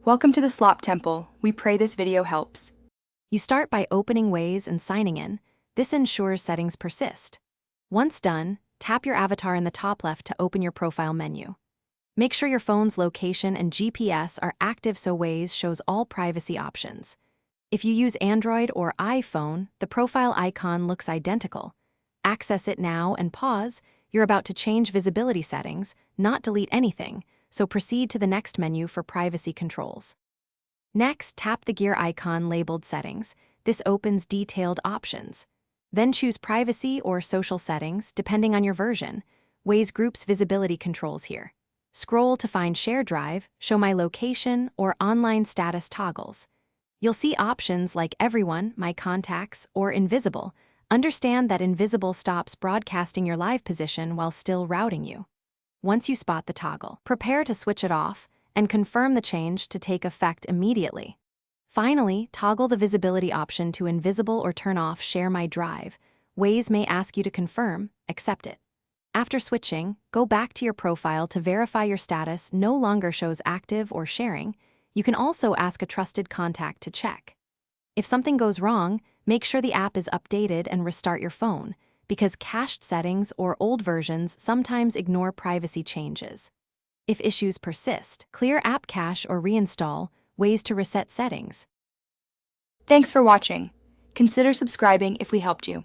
Welcome to the Slop Temple. We pray this video helps. You start by opening Waze and signing in. This ensures settings persist. Once done, tap your avatar in the top left to open your profile menu. Make sure your phone's location and GPS are active so Waze shows all privacy options. If you use Android or iPhone, the profile icon looks identical. Access it now and pause. You're about to change visibility settings, not delete anything, so proceed to the next menu for privacy controls. Next, tap the gear icon labeled Settings. This opens detailed options. Then choose Privacy or Social Settings, depending on your version. Waze groups visibility controls here. Scroll to find Share Drive, Show My Location, or Online Status toggles. You'll see options like Everyone, My Contacts, or Invisible. Understand that Invisible stops broadcasting your live position while still routing you. Once you spot the toggle, prepare to switch it off and confirm the change to take effect immediately. Finally, toggle the visibility option to Invisible or turn off Share My Drive. Waze may ask you to confirm, accept it. After switching, go back to your profile to verify your status no longer shows active or sharing. You can also ask a trusted contact to check. If something goes wrong, make sure the app is updated and restart your phone, because cached settings or old versions sometimes ignore privacy changes. If issues persist, clear app cache or reinstall. Ways to reset settings. Thanks for watching. Consider subscribing if we helped you.